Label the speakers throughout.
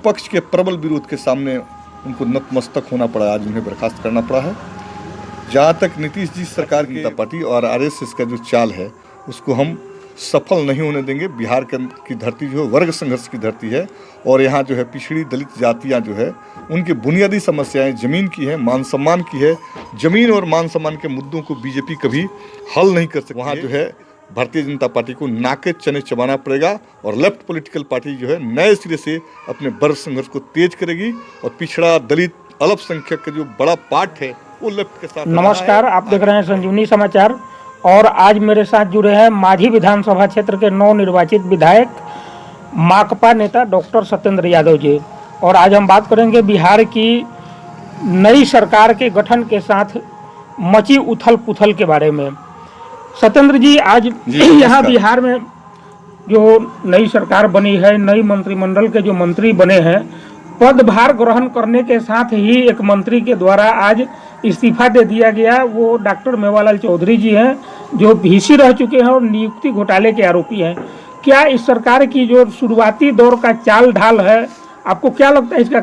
Speaker 1: पक्ष के प्रबल विरोध के सामने उनको नतमस्तक होना पड़ा, आज उन्हें बर्खास्त करना पड़ा है। जहाँ तक नीतीश जी सरकार की पार्टी और आरएसएस का जो चाल है उसको हम सफल नहीं होने देंगे। बिहार की धरती जो है वर्ग संघर्ष की धरती है और यहाँ जो है पिछड़ी दलित जातियाँ जो है उनकी बुनियादी समस्याएं जमीन की है, मान सम्मान की है। जमीन और मान सम्मान के मुद्दों को बीजेपी कभी हल नहीं कर सकती। वहाँ जो है भारतीय जनता पार्टी को नाके चने चबाना पड़ेगा और लेफ्ट पॉलिटिकल पार्टी जो है नए सिरे से अपने वर्ग संघर्ष को तेज करेगी और पिछड़ा दलित अल्पसंख्यक का जो बड़ा पार्ट है वो लेफ्ट के साथ।
Speaker 2: नमस्कार, आप देख रहे हैं संजीवनी समाचार और आज मेरे साथ जुड़े हैं माझी विधानसभा क्षेत्र के नवनिर्वाचित विधायक माकपा नेता डॉक्टर सत्येंद्र यादव जी। और आज हम बात करेंगे बिहार की नई सरकार के गठन के साथ मची उथल पुथल के बारे में। सत्येंद्र जी, आज यहाँ बिहार में जो नई सरकार बनी है, नई मंत्रिमंडल के जो मंत्री बने हैं, पदभार ग्रहण करने के साथ ही एक मंत्री के द्वारा आज इस्तीफा दे दिया गया। वो डॉक्टर मेवालाल चौधरी जी हैं जो वीसी रह चुके हैं और नियुक्ति घोटाले के आरोपी हैं। क्या इस सरकार की जो शुरुआती दौर का चाल ढाल है, आपको क्या लगता है इसका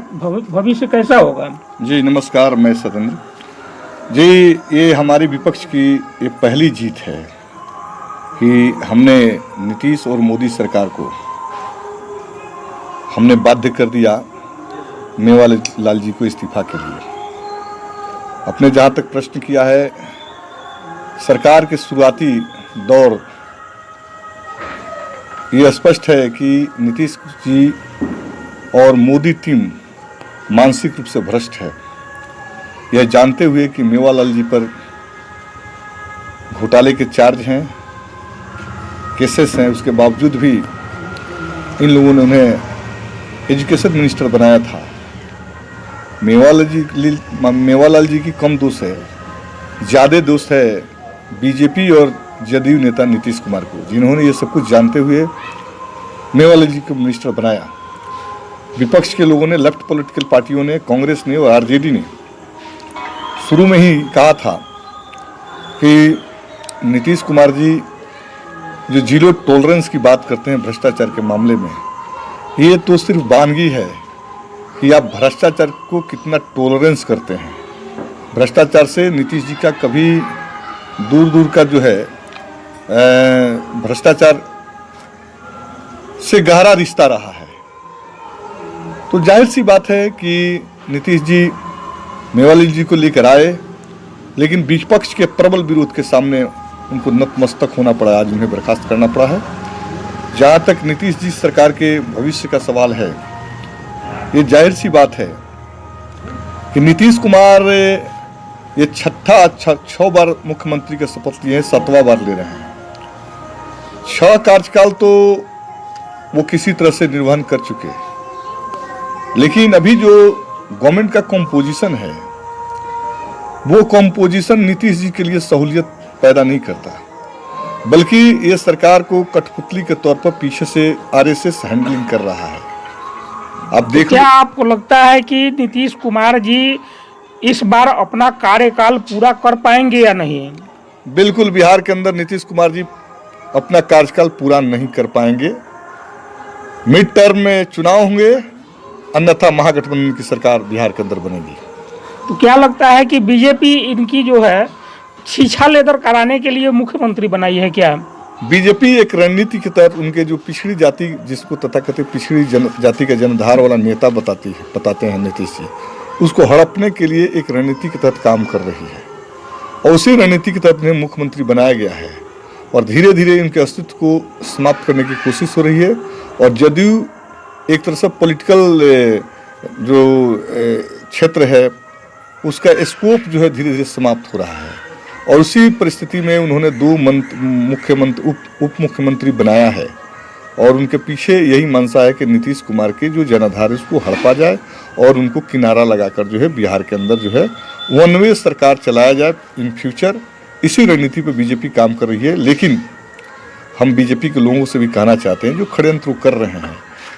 Speaker 2: भविष्य कैसा होगा?
Speaker 1: जी नमस्कार, मैं सत्येंद्र जी। ये हमारी विपक्ष की ये पहली जीत है कि हमने नीतीश और मोदी सरकार को हमने बाध्य कर दिया मेवालाल जी को इस्तीफा के लिए। अपने जहाँ तक प्रश्न किया है, सरकार के शुरुआती दौर ये स्पष्ट है कि नीतीश जी और मोदी टीम मानसिक रूप से भ्रष्ट है। यह जानते हुए कि मेवालाल जी पर घोटाले के चार्ज हैं, केसेस हैं, उसके बावजूद भी इन लोगों ने उन्हें एजुकेशन मिनिस्टर बनाया था। मेवालाल जी की कम दोष है, ज़्यादा दोष है बीजेपी और जदयू नेता नीतीश कुमार को, जिन्होंने ये सब कुछ जानते हुए मेवालाल जी को मिनिस्टर बनाया। विपक्ष के लोगों ने, लेफ्ट पॉलिटिकल पार्टियों ने, कांग्रेस ने और आरजेडी ने शुरू में ही कहा था कि नीतीश कुमार जी जो जीरो टॉलरेंस की बात करते हैं भ्रष्टाचार के मामले में, ये तो सिर्फ वानगी है कि आप भ्रष्टाचार को कितना टॉलरेंस करते हैं। भ्रष्टाचार से नीतीश जी का कभी दूर दूर का जो है भ्रष्टाचार से गहरा रिश्ता रहा है। तो जाहिर सी बात है कि नीतीश जी मेवालाल जी को लेकर आए, लेकिन विपक्ष के प्रबल विरोध के सामने उनको नतमस्तक होना पड़ा, आज उन्हें बर्खास्त करना पड़ा है। जहाँ तक नीतीश जी सरकार के भविष्य का सवाल है, ये जाहिर सी बात है कि नीतीश कुमार ये छह बार मुख्यमंत्री का शपथ लिए हैं, 7वां बार ले रहे हैं। 6 कार्यकाल तो वो किसी तरह से निर्वहन कर चुके, लेकिन अभी जो गवर्नमेंट का कॉम्पोजिशन है वो कॉम्पोजिशन नीतीश जी के लिए सहूलियत पैदा नहीं करता, बल्कि ये सरकार को कठपुतली के तौर पर पीछे से आरएसएस हैंडलिंग कर रहा है। आप देख,
Speaker 2: क्या आपको लगता है कि नीतीश कुमार जी इस बार अपना कार्यकाल पूरा कर पाएंगे या नहीं?
Speaker 1: बिल्कुल, बिहार के अंदर नीतीश कुमार जी अपना कार्यकाल पूरा नहीं कर पाएंगे। मिड टर्म में चुनाव होंगे, अन्यथा महागठबंधन की सरकार बिहार के अंदर बनेगी।
Speaker 2: तो क्या लगता है कि बीजेपी इनकी जो है छीछा लेदर कराने के लिए मुख्यमंत्री बनाई है क्या?
Speaker 1: बीजेपी एक रणनीति के तहत उनके जो पिछड़ी जाति, जिसको तथाकथित पिछड़ी जाति का जनधार वाला नेता बताते हैं नीतीश जी, उसको हड़पने के लिए एक रणनीति के तहत काम कर रही है और उसी रणनीति के तहत उन्हें मुख्यमंत्री बनाया गया है और धीरे धीरे उनके अस्तित्व को समाप्त करने की कोशिश हो रही है। और जदयू एक तरह से पॉलिटिकल जो क्षेत्र है उसका स्कोप जो है धीरे धीरे समाप्त हो रहा है और उसी परिस्थिति में उन्होंने 2 मुख्यमंत्री उप मुख्यमंत्री बनाया है और उनके पीछे यही मंशा है कि नीतीश कुमार के जो जनाधार उसको हड़पा जाए और उनको किनारा लगाकर जो है बिहार के अंदर जो है वन वे सरकार चलाया जाए इन फ्यूचर। इसी रणनीति पर बीजेपी काम कर रही है, लेकिन हम बीजेपी के लोगों से भी कहना चाहते हैं जो षड्यंत्र कर रहे हैं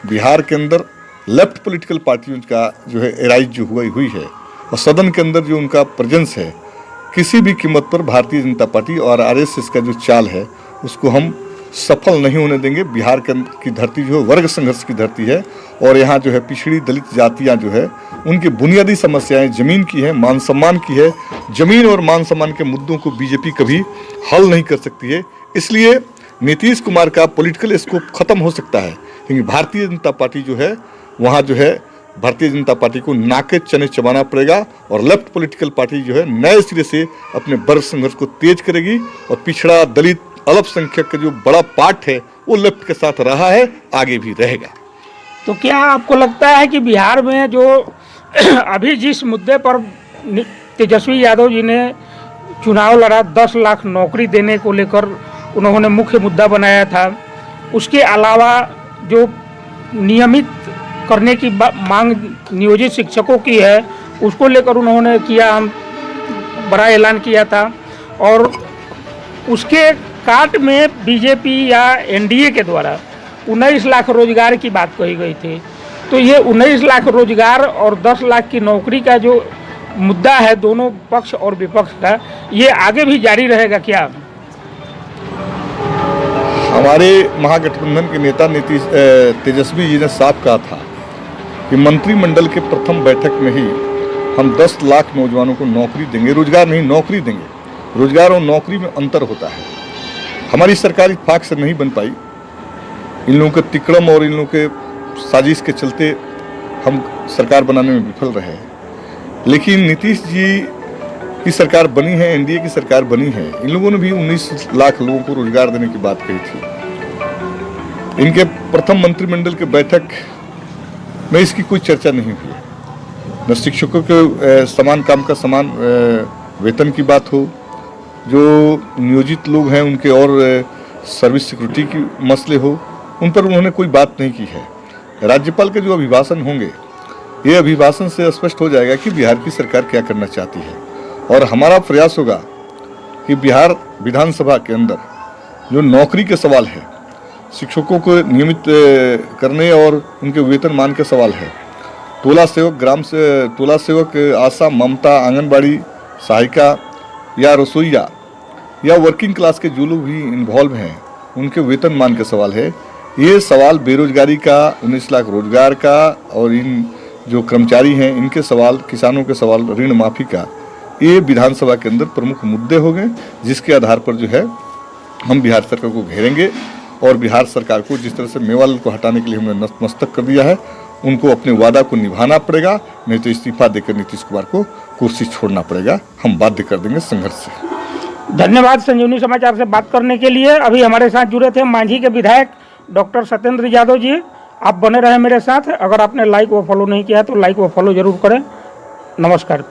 Speaker 1: बिहार के अंदर, लेफ्ट पॉलिटिकल पार्टियों का जो है एराइज जो हुई है और सदन के अंदर जो उनका प्रेजेंस है, किसी भी कीमत पर भारतीय जनता पार्टी और आरएसएस का जो चाल है उसको हम सफल नहीं होने देंगे। बिहार की धरती जो है वर्ग संघर्ष की धरती है और यहाँ जो है पिछड़ी दलित जातियाँ जो है उनकी बुनियादी समस्याएं जमीन की है, मान सम्मान की है। जमीन और मान सम्मान के मुद्दों को बीजेपी कभी हल नहीं कर सकती है। इसलिए नीतीश कुमार का पॉलिटिकल स्कोप खत्म हो सकता है, क्योंकि भारतीय जनता पार्टी जो है वहाँ जो है भारतीय जनता पार्टी को नाके चने चबाना पड़ेगा और लेफ्ट पॉलिटिकल पार्टी जो है नए सिरे से अपने वर्ग संघर्ष को तेज करेगी और पिछड़ा दलित अल्पसंख्यक का जो बड़ा पार्ट है वो लेफ्ट के साथ रहा है, आगे भी रहेगा।
Speaker 2: तो क्या आपको लगता है कि बिहार में जो अभी जिस मुद्दे पर तेजस्वी यादव जी ने चुनाव लड़ा, 10 लाख नौकरी देने को लेकर उन्होंने मुख्य मुद्दा बनाया था, उसके अलावा जो नियमित करने की मांग नियोजित शिक्षकों की है उसको लेकर उन्होंने बड़ा ऐलान किया था और उसके काट में बीजेपी या एनडीए के द्वारा 19 लाख रोजगार की बात कही गई थी। तो ये 19 लाख रोजगार और 10 लाख की नौकरी का जो मुद्दा है दोनों पक्ष और विपक्ष का, ये आगे भी जारी रहेगा क्या?
Speaker 1: हमारे महागठबंधन के नेता तेजस्वी जी ने साफ कहा था कि मंत्रिमंडल के प्रथम बैठक में ही हम 10 लाख नौजवानों को नौकरी देंगे, रोजगार नहीं नौकरी देंगे। रोजगार और नौकरी में अंतर होता है। हमारी सरकार इत्तेफाक से नहीं बन पाई, इन लोगों के तिकड़म और इन लोगों के साजिश के चलते हम सरकार बनाने में विफल रहे। लेकिन नीतीश जी की सरकार बनी है, एनडीए की सरकार बनी है, इन लोगों ने भी 19 लाख लोगों को रोजगार देने की बात कही थी। इनके प्रथम मंत्रिमंडल के बैठक में इसकी कोई चर्चा नहीं हुई। न शिक्षकों के समान काम का समान वेतन की बात हो, जो नियोजित लोग हैं उनके और सर्विस सिक्योरिटी की मसले हो, उन पर उन्होंने कोई बात नहीं की है। राज्यपाल के जो अभिभाषण होंगे, ये अभिभाषण से स्पष्ट हो जाएगा कि बिहार की सरकार क्या करना चाहती है। और हमारा प्रयास होगा कि बिहार विधानसभा के अंदर जो नौकरी के सवाल है, शिक्षकों को नियमित करने और उनके वेतन मान के सवाल है, टोला सेवक, आशा, ममता, आंगनबाड़ी सहायिका या रसोईया या वर्किंग क्लास के जो लोग भी इन्वॉल्व हैं उनके वेतन मान के सवाल है। ये सवाल बेरोजगारी का, 19 लाख रोजगार का और इन जो कर्मचारी हैं इनके सवाल, किसानों के सवाल, ऋण माफी का, ये विधानसभा के अंदर प्रमुख मुद्दे हो गए, जिसके आधार पर जो है हम बिहार सरकार को घेरेंगे और बिहार सरकार को जिस तरह से मेवालाल को हटाने के लिए हमने नतमस्तक कर दिया है, उनको अपने वादा को निभाना पड़ेगा, नहीं तो इस्तीफा देकर नीतीश कुमार को कुर्सी छोड़ना पड़ेगा। हम बाध्य कर देंगे संघर्ष से।
Speaker 2: धन्यवाद संजीवनी समाचार से बात करने के लिए। अभी हमारे साथ जुड़े थे मांझी के विधायक डॉक्टर सत्येंद्र यादव जी। आप बने रहे मेरे साथ। अगर आपने लाइक व फॉलो नहीं किया तो लाइक व फॉलो जरूर करें। नमस्कार।